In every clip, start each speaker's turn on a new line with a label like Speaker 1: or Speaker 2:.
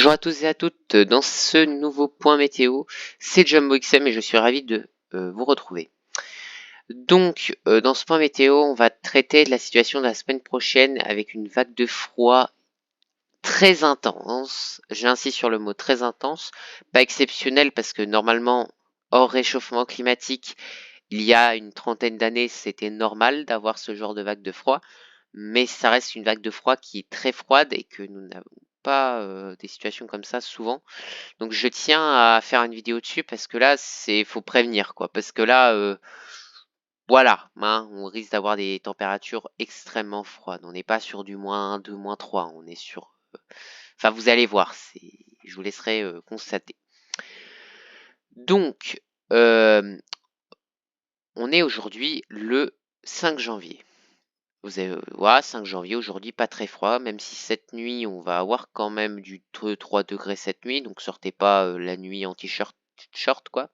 Speaker 1: Bonjour à tous et à toutes, dans ce nouveau point météo, c'est Jumbo XM et je suis ravi de vous retrouver. Donc, dans ce point météo, on va traiter de la situation de la semaine prochaine avec une vague de froid très intense. J'insiste sur le mot très intense, pas exceptionnel parce que normalement, hors réchauffement climatique, il y a une trentaine d'années, c'était normal d'avoir ce genre de vague de froid, mais ça reste une vague de froid qui est très froide et que nous n'avons pas des situations comme ça souvent. Donc je tiens à faire une vidéo dessus parce que là, faut prévenir quoi. Parce que là, voilà, hein, on risque d'avoir des températures extrêmement froides. On n'est pas sur du -2, -3, on est sur. Enfin, vous allez voir, je vous laisserai constater. Donc, on est aujourd'hui le 5 janvier. Vous avez, voilà, 5 janvier aujourd'hui, pas très froid, même si cette nuit, on va avoir quand même du 3 degrés cette nuit, donc sortez pas la nuit en t-shirt, short quoi.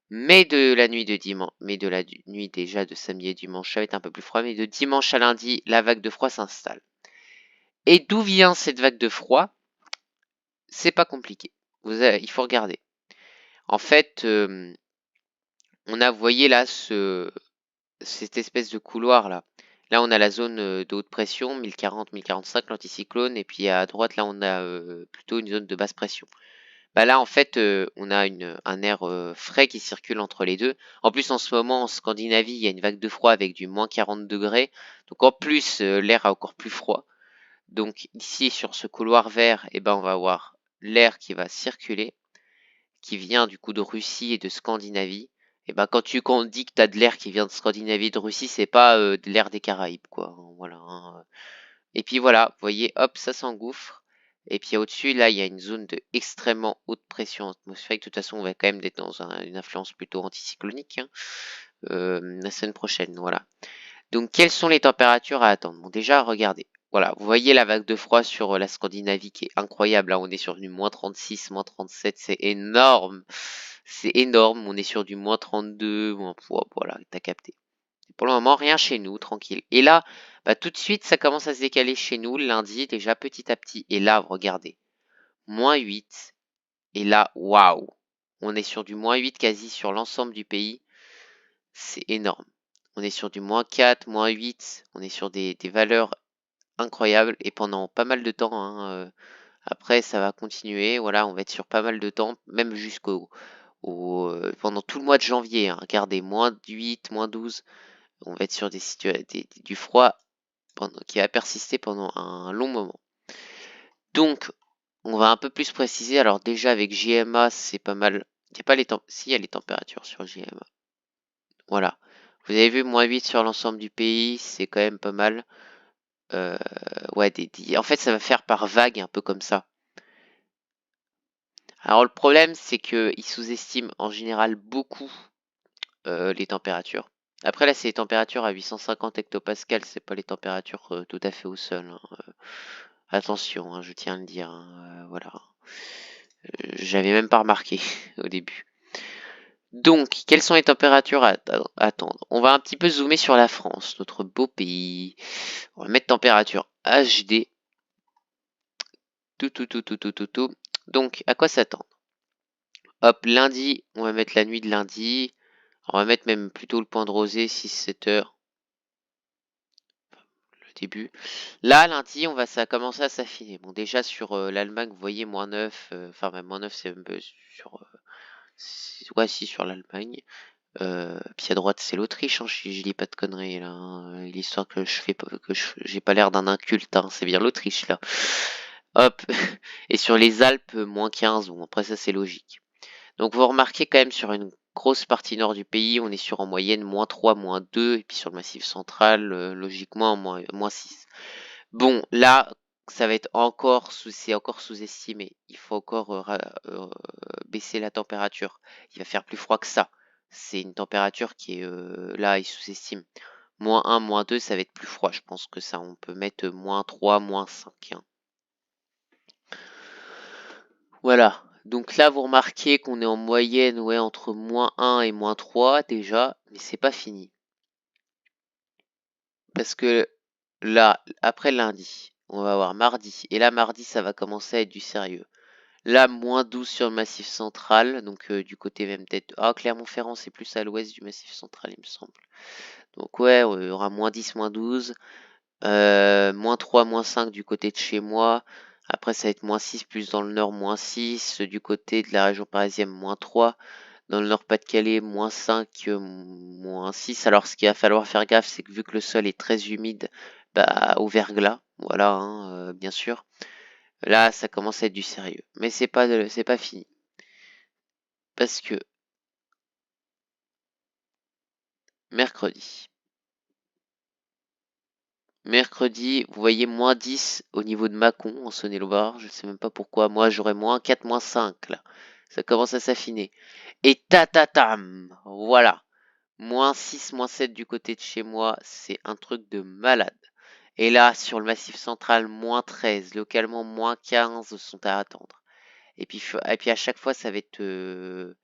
Speaker 1: Mais de la nuit de dimanche, mais de la nuit déjà de samedi et dimanche, ça va être un peu plus froid, mais de dimanche à lundi, la vague de froid s'installe. Et d'où vient cette vague de froid? C'est pas compliqué. Il faut regarder. En fait, on a, vous voyez là, cette espèce de couloir là. Là, on a la zone de haute pression, 1040-1045, l'anticyclone, et puis à droite, là, on a plutôt une zone de basse pression. Bah là, en fait, on a un air frais qui circule entre les deux. En plus, en ce moment, en Scandinavie, il y a une vague de froid avec du -40 degrés. Donc, en plus, l'air est encore plus froid. Donc, ici, sur ce couloir vert, eh ben, on va avoir l'air qui va circuler, qui vient du coup de Russie et de Scandinavie. Et ben, quand on dit que tu as de l'air qui vient de Scandinavie et de Russie, c'est pas de l'air des Caraïbes, quoi. Voilà, hein. Et puis voilà, vous voyez, hop, ça s'engouffre. Et puis au-dessus, là, il y a une zone de extrêmement haute pression atmosphérique. De toute façon, on va quand même être dans une influence plutôt anticyclonique, hein, la semaine prochaine. Voilà. Donc, quelles sont les températures à attendre? Bon, déjà, regardez. Voilà, vous voyez la vague de froid sur la Scandinavie qui est incroyable. Là, on est sur du -36, -37, c'est énorme. C'est énorme. On est sur du -32, voilà, t'as capté. Pour le moment, rien chez nous, tranquille. Et là, bah, tout de suite, ça commence à se décaler chez nous, lundi, déjà petit à petit. Et là, regardez, -8. Et là, waouh, on est sur du -8 quasi sur l'ensemble du pays. C'est énorme. On est sur du -4, -8. On est sur des valeurs incroyables. Et pendant pas mal de temps, hein, après, ça va continuer. Voilà, on va être sur pas mal de temps, même pendant tout le mois de janvier, hein. Regardez, -8, -12. On va être sur du froid qui va persister pendant un long moment. Donc, on va un peu plus préciser. Alors déjà avec JMA, c'est pas mal. Il n'y a pas si, il y a les températures sur JMA. Voilà. Vous avez vu, -8 sur l'ensemble du pays, c'est quand même pas mal. Ouais, en fait, ça va faire par vague, un peu comme ça. Alors le problème, c'est qu'ils sous-estiment en général beaucoup les températures. Après là, c'est les températures à 850 hectopascales, c'est pas les températures tout à fait au sol, hein. Attention, hein, je tiens à le dire, hein, voilà. J'avais même pas remarqué au début. Donc, quelles sont les températures à attendre? On va un petit peu zoomer sur la France, notre beau pays. On va mettre température HD. Tout. Donc, à quoi s'attendre? Hop, lundi, on va mettre la nuit de lundi. On va mettre même plutôt le point de rosée, 6-7 heures. Le début. Là, lundi, ça va commencer à s'affiner. Bon, déjà sur l'Allemagne, vous voyez, -9. Enfin, même -9, c'est un peu sur. Ouais, si, sur l'Allemagne. Puis à droite, c'est l'Autriche, hein, je dis pas de conneries là, hein. L'histoire que je fais pas, j'ai pas l'air d'un inculte, hein, c'est bien l'Autriche là. Hop. Et sur les Alpes, -15. Bon, après ça c'est logique. Donc vous remarquez quand même sur une grosse partie nord du pays, on est sur en moyenne -3, -2, et puis sur le massif central, logiquement -6. Bon, là, ça va être c'est encore sous-estimé. Il faut encore baisser la température. Il va faire plus froid que ça. C'est une température qui est là, il sous-estime. -1, -2, ça va être plus froid. Je pense que ça, on peut mettre -3, -5, hein. Voilà. Donc là, vous remarquez qu'on est en moyenne, ouais, entre -1 et -3 déjà, mais c'est pas fini. Parce que là, après lundi, on va avoir mardi. Et là, mardi, ça va commencer à être du sérieux. Là, -12 sur le Massif central, donc du côté même peut-être... Ah, Clermont-Ferrand, c'est plus à l'ouest du Massif central, il me semble. Donc ouais, il y aura -10, -12, -3, -5 du côté de chez moi. Après, ça va être -6 plus dans le nord, -6. Du côté de la région parisienne, -3. Dans le Nord-Pas-de-Calais, -5, -6. Alors, ce qu'il va falloir faire gaffe, c'est que vu que le sol est très humide, bah, au verglas, voilà, hein, bien sûr. Là, ça commence à être du sérieux. Mais c'est pas fini. Parce que mercredi. Mercredi, vous voyez -10 au niveau de Mâcon, en Saône-et-Loire. Je sais même pas pourquoi. Moi, j'aurais -4, -5, là. Ça commence à s'affiner. Et tatatam! Voilà. -6, -7 du côté de chez moi. C'est un truc de malade. Et là, sur le Massif central, -13. Localement, -15 sont à attendre. Et puis à chaque fois, ça va être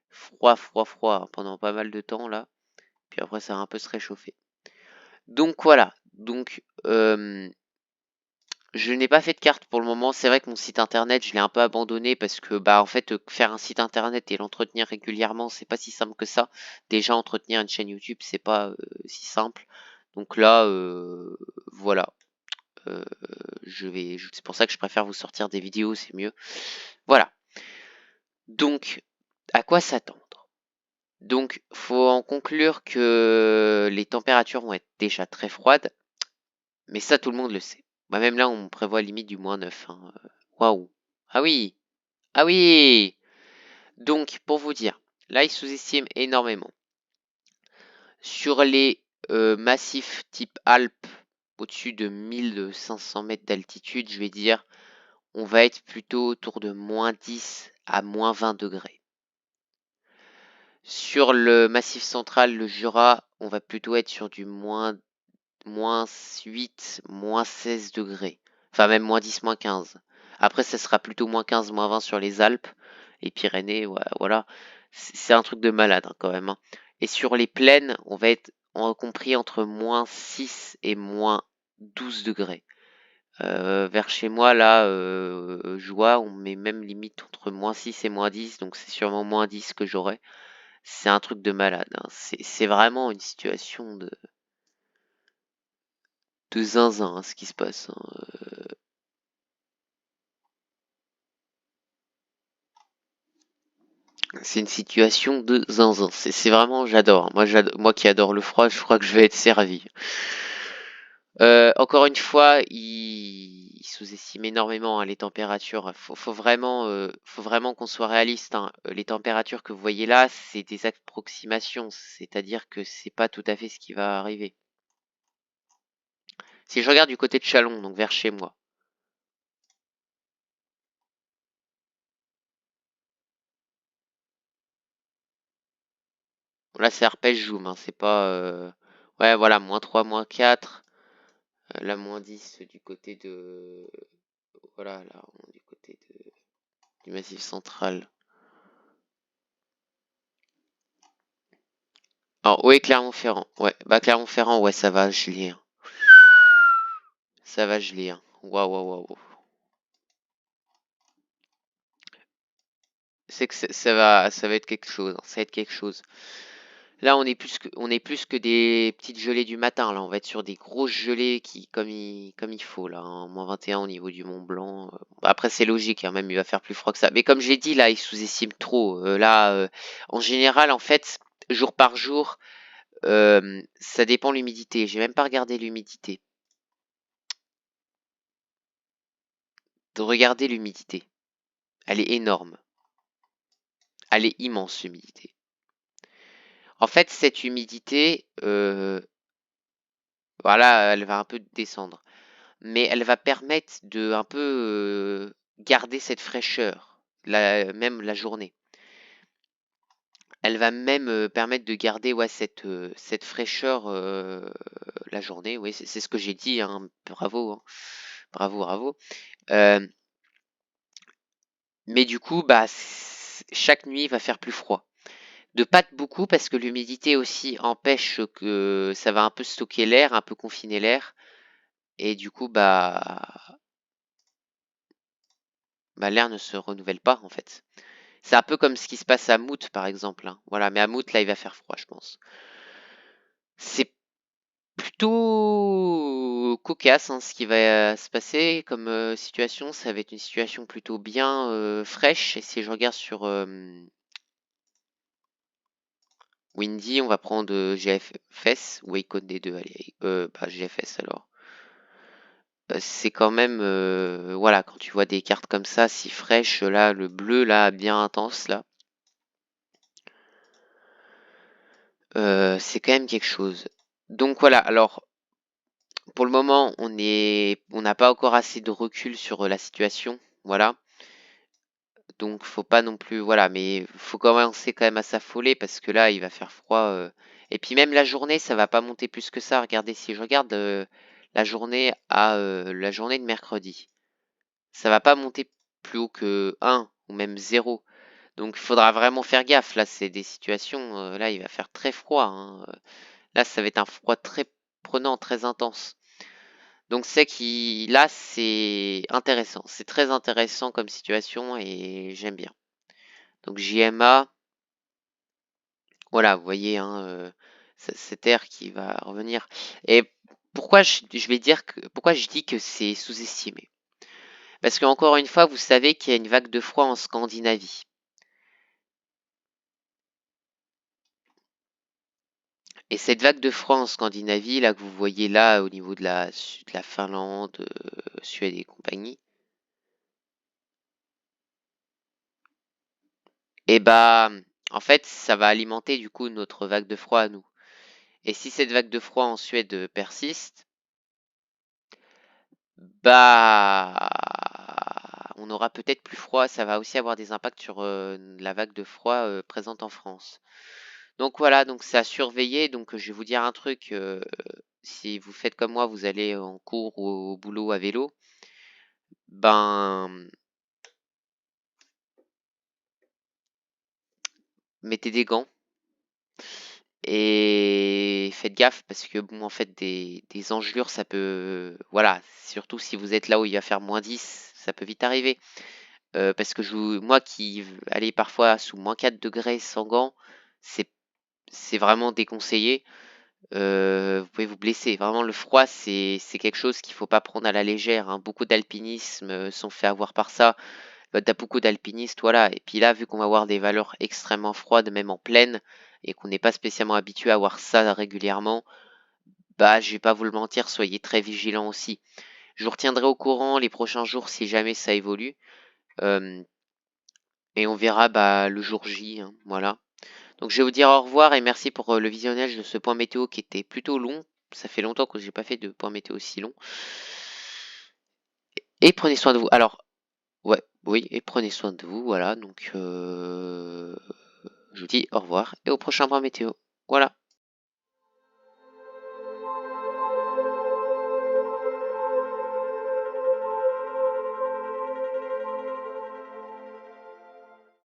Speaker 1: froid, froid, froid, hein, pendant pas mal de temps, là. Puis après, ça va un peu se réchauffer. Donc voilà. Donc, je n'ai pas fait de carte pour le moment. C'est vrai que mon site internet, je l'ai un peu abandonné parce que, bah, en fait, faire un site internet et l'entretenir régulièrement, c'est pas si simple que ça. Déjà, entretenir une chaîne YouTube, c'est pas si simple. Donc là, voilà. Euh, c'est pour ça que je préfère vous sortir des vidéos, c'est mieux. Voilà. Donc, à quoi s'attendre? Donc, faut en conclure que les températures vont être déjà très froides, mais ça, tout le monde le sait. Bah, même là, on prévoit limite du -9, hein. Waouh! Ah oui! Ah oui! Donc, pour vous dire, là, ils sous-estiment énormément. Sur les massifs type Alpes, au-dessus de 1500 mètres d'altitude, je vais dire, on va être plutôt autour de -10 à -20 degrés. Sur le massif central, le Jura, on va plutôt être sur du -8, -16 degrés. Enfin, même -10, -15. Après, ça sera plutôt -15, -20 sur les Alpes. Les Pyrénées, voilà. C'est un truc de malade, hein, quand même, hein. Et sur les plaines, on va être compris entre -6 et -12 degrés. Vers chez moi, là, Joie, on met même limite entre -6 et -10, donc c'est sûrement -10 que j'aurai. C'est un truc de malade, hein. C'est vraiment une situation de zinzin, hein, ce qui se passe, hein. C'est une situation de zinzin. C'est vraiment, j'adore. Moi qui adore le froid, je crois que je vais être servi. Encore une fois, il sous-estime énormément, hein, les températures. Faut vraiment qu'on soit réaliste, hein. Les températures que vous voyez là, c'est des approximations, c'est-à-dire que c'est pas tout à fait ce qui va arriver. Si je regarde du côté de Chalon, donc vers chez moi, là c'est arpège zoom, hein, c'est pas... Ouais, voilà, -3, -4. Là, -10 du côté de... Voilà, là, du côté du Massif central. Alors, ouais, Clermont-Ferrand. Ouais, bah Clermont-Ferrand, ouais, ça va geler, hein. Ça va geler, hein. Waouh, waouh, waouh. C'est que ça va être quelque chose, hein. Ça va être quelque chose. Là, on est plus que des petites gelées du matin. Là, on va être sur des grosses gelées comme il faut là, hein. -21 au niveau du Mont Blanc. Après, c'est logique, hein, même il va faire plus froid que ça. Mais comme j'ai dit, là, ils sous-estiment trop. Là, en général, en fait, jour par jour, ça dépend de l'humidité. J'ai même pas regardé l'humidité. De regarder l'humidité. Elle est énorme. Elle est immense, l'humidité. En fait, cette humidité, voilà, elle va un peu descendre. Mais elle va permettre de un peu garder cette fraîcheur, même la journée. Elle va même permettre de garder, ouais, cette fraîcheur la journée. Oui, c'est ce que j'ai dit, hein. Bravo, hein. Bravo, bravo. Euh, mais du coup, bah, chaque nuit va faire plus froid. De pas beaucoup parce que l'humidité aussi empêche que ça va un peu stocker l'air, un peu confiner l'air. Et du coup, bah bah, l'air ne se renouvelle pas en fait. C'est un peu comme ce qui se passe à Mout par exemple, hein. Voilà, mais à Mout là il va faire froid je pense. C'est plutôt cocasse hein, ce qui va se passer comme situation. Ça va être une situation plutôt bien fraîche. Et si je regarde sur Windy, on va prendre GFS ou Icon des deux. Allez, bah, GFS alors. C'est quand même, voilà, quand tu vois des cartes comme ça, si fraîches, là, le bleu, là, bien intense, là, c'est quand même quelque chose. Donc voilà, alors, pour le moment, on n'a pas encore assez de recul sur la situation, voilà. Donc faut pas non plus, voilà, mais faut commencer quand même à s'affoler parce que là, il va faire froid. Et puis même la journée, ça va pas monter plus que ça. Regardez, si je regarde la journée de mercredi, ça va pas monter plus haut que 1 ou même 0. Donc il faudra vraiment faire gaffe. Là, c'est des situations, là, il va faire très froid, hein. Là, ça va être un froid très prenant, très intense. Donc là, c'est intéressant. C'est très intéressant comme situation et j'aime bien. Donc JMA, voilà, vous voyez, hein, cet air qui va revenir. Et pourquoi je dis que c'est sous-estimé? Parce qu'encore une fois, vous savez qu'il y a une vague de froid en Scandinavie. Et cette vague de froid en Scandinavie, là, que vous voyez là, au niveau de la Finlande, Suède et compagnie, et bah, en fait, ça va alimenter du coup notre vague de froid à nous. Et si cette vague de froid en Suède persiste, bah, on aura peut-être plus froid. Ça va aussi avoir des impacts sur la vague de froid présente en France. Donc voilà, donc c'est à surveiller. Donc je vais vous dire un truc. Si vous faites comme moi, vous allez en cours ou au boulot à vélo, ben mettez des gants et faites gaffe parce que bon en fait des engelures ça peut voilà, surtout si vous êtes là où il va faire -10, ça peut vite arriver. Parce que moi qui allez parfois sous -4 degrés sans gants, c'est c'est vraiment déconseillé. Vous pouvez vous blesser. Vraiment le froid c'est quelque chose qu'il faut pas prendre à la légère, hein. Beaucoup d'alpinisme, sont fait avoir par ça. Bah, tu beaucoup d'alpinistes, voilà. Et puis là, vu qu'on va avoir des valeurs extrêmement froides, même en plaine, et qu'on n'est pas spécialement habitué à voir ça régulièrement, bah, je vais pas vous le mentir, soyez très vigilants aussi. Je vous retiendrai au courant les prochains jours si jamais ça évolue. Euh, et on verra bah, le jour J, hein, voilà. Donc je vais vous dire au revoir et merci pour le visionnage de ce point météo qui était plutôt long. Ça fait longtemps que j'ai pas fait de point météo aussi long. Et prenez soin de vous. Alors, ouais, oui, et prenez soin de vous, voilà. Donc, je vous dis au revoir et au prochain point météo. Voilà.